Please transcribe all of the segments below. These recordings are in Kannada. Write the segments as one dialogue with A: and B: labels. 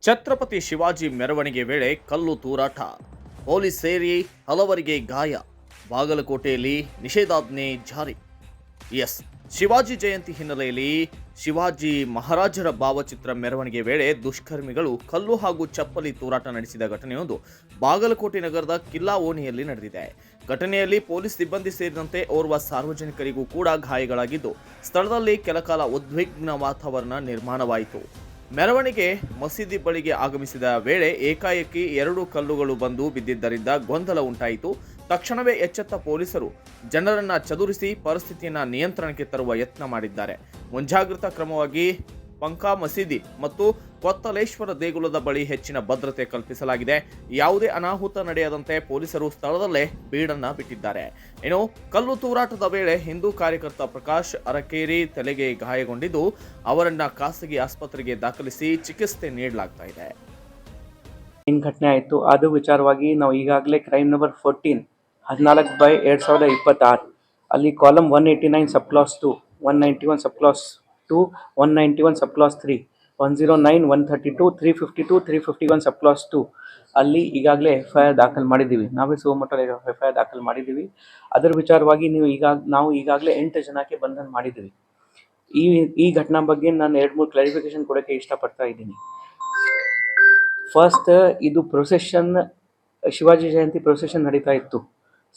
A: ಛತ್ರಪತಿ ಶಿವಾಜಿ ಮೆರವಣಿಗೆ ವೇಳೆ ಕಲ್ಲು ತೂರಾಟ, ಪೊಲೀಸ್ ಸೇರಿ ಹಲವರಿಗೆ ಗಾಯ. ಬಾಗಲಕೋಟೆಯಲ್ಲಿ ನಿಷೇಧಾಜ್ಞೆ ಜಾರಿ. ಶಿವಾಜಿ ಜಯಂತಿ ಹಿನ್ನೆಲೆಯಲ್ಲಿ ಶಿವಾಜಿ ಮಹಾರಾಜರ ಭಾವಚಿತ್ರ ಮೆರವಣಿಗೆ ವೇಳೆ ದುಷ್ಕರ್ಮಿಗಳು ಕಲ್ಲು ಹಾಗೂ ಚಪ್ಪಲಿ ತೂರಾಟ ನಡೆಸಿದ ಘಟನೆಯೊಂದು ಬಾಗಲಕೋಟೆ ನಗರದ ಕಿಲ್ಲಾ ಓಣಿಯಲ್ಲಿ ನಡೆದಿದೆ. ಘಟನೆಯಲ್ಲಿ ಪೊಲೀಸ್ ಸಿಬ್ಬಂದಿ ಸೇರಿದಂತೆ ಓರ್ವ ಸಾರ್ವಜನಿಕರಿಗೂ ಕೂಡ ಗಾಯಗಳಾಗಿದ್ದು, ಸ್ಥಳದಲ್ಲಿ ಕೆಲಕಾಲ ಉದ್ವಿಗ್ನ ವಾತಾವರಣ ನಿರ್ಮಾಣವಾಯಿತು. ಮೆರವಣಿಗೆ ಮಸೀದಿ ಬಳಿಗೆ ಆಗಮಿಸಿದ ವೇಳೆ ಏಕಾಏಕಿ 2 ಕಲ್ಲುಗಳು ಬಂದು ಬಿದ್ದಿದ್ದರಿಂದ ಗೊಂದಲ ಉಂಟಾಯಿತು. ತಕ್ಷಣವೇ ಎಚ್ಚೆತ್ತ ಪೊಲೀಸರು ಜನರನ್ನ ಚದುರಿಸಿ ಪರಿಸ್ಥಿತಿಯನ್ನು ನಿಯಂತ್ರಣಕ್ಕೆ ತರುವ ಯತ್ನ ಮಾಡಿದ್ದಾರೆ. ಮುಂಜಾಗ್ರತಾ ಕ್ರಮವಾಗಿ ಪಂಕಾ ಮಸೀದಿ ಮತ್ತು ಕೊತ್ತಲೇಶ್ವರ ದೇಗುಲದ ಬಳಿ ಹೆಚ್ಚಿನ ಭದ್ರತೆ ಕಲ್ಪಿಸಲಾಗಿದೆ. ಯಾವುದೇ ಅನಾಹುತ ನಡೆಯದಂತೆ ಪೊಲೀಸರು ಸ್ಥಳದಲ್ಲೇ ಬೀಡನ್ನ ಬಿಟ್ಟಿದ್ದಾರೆ. ಇನ್ನು ಕಲ್ಲು ತೂರಾಟದ ವೇಳೆ ಹಿಂದೂ ಕಾರ್ಯಕರ್ತ ಪ್ರಕಾಶ್ ಅರಕೇರಿ ತಲೆಗೆ ಗಾಯಗೊಂಡಿದ್ದು, ಅವರನ್ನ ಖಾಸಗಿ ಆಸ್ಪತ್ರೆಗೆ ದಾಖಲಿಸಿ ಚಿಕಿತ್ಸೆ ನೀಡಲಾಗ್ತಾ ಇದೆ.
B: ಘಟನೆ ಆಯಿತು. ಅದು ವಿಚಾರವಾಗಿ ನಾವು ಈಗಾಗಲೇ ಕ್ರೈಮ್ ನಂಬರ್ 14/2026 ಅಲ್ಲಿ ಕಾಲಮ್ 189 ಸಬ್ ಕ್ಲಾಸ್ 2, 191 ಸಬ್ ಕ್ಲಾಸ್ 2, 191 ಸಬ್ ಕ್ಲಾಸ್ 3, 109, 132, 352, 351 ಸಬ್ ಕ್ಲಾಸ್ 2 ಅಲ್ಲಿ ಈಗಾಗಲೇ FIR ದಾಖಲು ಮಾಡಿದ್ದೀವಿ. ನಾವೇ ಸುಮೋಟೋ FIR ದಾಖಲು ಮಾಡಿದ್ದೀವಿ. ಅದರ ವಿಚಾರವಾಗಿ ನಾವು ಈಗಾಗಲೇ 8 ಜನಕ್ಕೆ ಬಂಧನ ಮಾಡಿದ್ದೀವಿ. ಈ ಘಟನಾ ಬಗ್ಗೆ ನಾನು 2-3 ಕ್ಲಾರಿಫಿಕೇಶನ್ ಕೊಡೋಕ್ಕೆ ಇಷ್ಟಪಡ್ತಾ ಇದ್ದೀನಿ. ಫಸ್ಟ್, ಇದು ಪ್ರೊಸೆಷನ್ ಶಿವಾಜಿ ಜಯಂತಿ ಪ್ರೊಸೆಷನ್ ನಡೀತಾ ಇತ್ತು.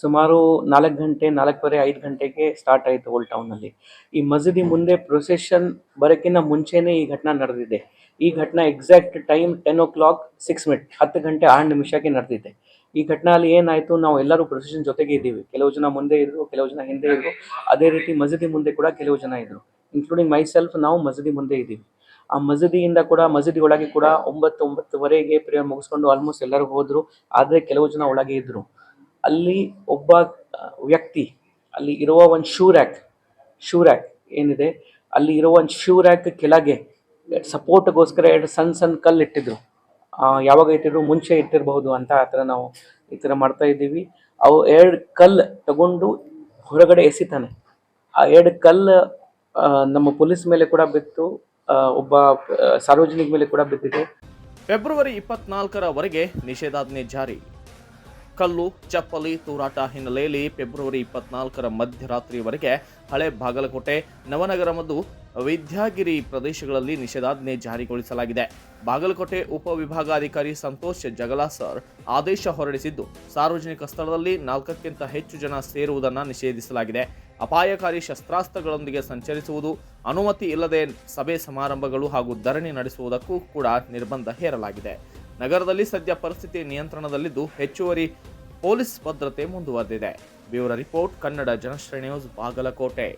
B: ಸುಮಾರು 4 ಗಂಟೆ 4:15 5 ಗಂಟೆಗೆ ಸ್ಟಾರ್ಟ್ ಆಯಿತು ಓಲ್ಡ್ ಟೌನಲ್ಲಿ. ಈ ಮಸೀದಿ ಮುಂದೆ ಪ್ರೊಸೆಷನ್ ಬರೋಕ್ಕಿಂತ ಮುಂಚೆನೇ ಈ ಘಟನೆ ನಡೆದಿದೆ. ಈ ಘಟನೆ ಎಕ್ಸಾಕ್ಟ್ ಟೈಮ್ 10:06 10 ಗಂಟೆ 6 ನಿಮಿಷಕ್ಕೆ ನಡೆದಿದೆ. ಈ ಘಟನೆಯಲ್ಲಿ ಏನಾಯಿತು, ನಾವು ಎಲ್ಲರೂ ಪ್ರೊಸೆಷನ್ ಜೊತೆಗೆ ಇದ್ದೀವಿ. ಕೆಲವು ಜನ ಮುಂದೆ ಇದ್ರು, ಕೆಲವು ಜನ ಹಿಂದೆ ಇದ್ರು. ಅದೇ ರೀತಿ ಮಸೀದಿ ಮುಂದೆ ಕೂಡ ಕೆಲವು ಜನ ಇದ್ರು, ಇನ್ಕ್ಲೂಡಿಂಗ್ ಮೈಸೆಲ್ಫ್. ನಾವು ಮಸೀದಿ ಮುಂದೆ ಇದ್ದೀವಿ. ಆ ಮಸೀದಿಯಿಂದ ಕೂಡ ಮಸೀದಿ ಒಳಗೆ ಕೂಡ 9:09ವರೆಗೆ ಪ್ರೇಯರ್ ಮುಗಿಸ್ಕೊಂಡು ಆಲ್ಮೋಸ್ಟ್ ಎಲ್ಲರೂ ಹೋದರು. ಆದರೆ ಕೆಲವು ಜನ ಒಳಗೆ ಇದ್ದರು. ಅಲ್ಲಿ ಒಬ್ಬ ವ್ಯಕ್ತಿ, ಅಲ್ಲಿ ಇರುವ ಒಂದು ಶೂ ರ್ಯಾಕ್ ಏನಿದೆ, ಅಲ್ಲಿ ಇರುವ ಒಂದು ಶೂ ರ್ಯಾಕ್ ಕೆಳಗೆ ಸಪೋರ್ಟ್ಗೋಸ್ಕರ 2 ಸಣ್ಣ ಕಲ್ಲು ಇಟ್ಟಿದ್ರು. ಯಾವಾಗ ಇಟ್ಟಿದ್ರು, ಮುಂಚೆ ಇಟ್ಟಿರಬಹುದು ಅಂತ ಆ ಥರ ನಾವು ಈ ಥರ ಮಾಡ್ತಾ ಇದ್ದೀವಿ. ಅವು 2 ಕಲ್ಲು ತಗೊಂಡು ಹೊರಗಡೆ ಎಸಿತಾನೆ. ಆ 2 ಕಲ್ಲು ನಮ್ಮ ಪೊಲೀಸ್ ಮೇಲೆ ಕೂಡ ಬಿತ್ತು, ಒಬ್ಬ ಸಾರ್ವಜನಿಕ ಮೇಲೆ ಕೂಡ ಬಿದ್ದಿದೆ.
A: ಫೆಬ್ರವರಿ 24ರವರೆಗೆ ನಿಷೇಧಾಜ್ಞೆ ಜಾರಿ. ಕಲ್ಲು ಚಪ್ಪಲಿ ತೂರಾಟ ಹಿನ್ನೆಲೆಯಲ್ಲಿ ಫೆಬ್ರವರಿ 24ರ ಮಧ್ಯರಾತ್ರಿಯವರೆಗೆ ಹಳೆ ಬಾಗಲಕೋಟೆ, ನವನಗರ ಮತ್ತು ವಿದ್ಯಾಗಿರಿ ಪ್ರದೇಶಗಳಲ್ಲಿ ನಿಷೇಧಾಜ್ಞೆ ಜಾರಿಗೊಳಿಸಲಾಗಿದೆ. ಬಾಗಲಕೋಟೆ ಉಪವಿಭಾಗಾಧಿಕಾರಿ ಸಂತೋಷ್ ಜಗಲಾಸರ್ ಆದೇಶ ಹೊರಡಿಸಿದ್ದು, ಸಾರ್ವಜನಿಕ ಸ್ಥಳದಲ್ಲಿ 4ಕ್ಕಿಂತ ಹೆಚ್ಚು ಜನ ಸೇರುವುದನ್ನು ನಿಷೇಧಿಸಲಾಗಿದೆ. ಅಪಾಯಕಾರಿ ಶಸ್ತ್ರಾಸ್ತ್ರಗಳೊಂದಿಗೆ ಸಂಚರಿಸುವುದು, ಅನುಮತಿ ಇಲ್ಲದೆ ಸಭೆ ಸಮಾರಂಭಗಳು ಹಾಗೂ ಧರಣಿ ನಡೆಸುವುದಕ್ಕೂ ಕೂಡ ನಿರ್ಬಂಧ ಹೇರಲಾಗಿದೆ. ನಗರದಲ್ಲಿ ಸದ್ಯ ಪರಿಸ್ಥಿತಿ ನಿಯಂತ್ರಣದಲ್ಲಿದ್ದು, ಹೆಚ್ಚುವರಿ ಪೊಲೀಸ್ ಭದ್ರತೆ ಮುಂದುವರೆದಿದೆ. Bureau report, Kannada Janashri news, Bagalkot.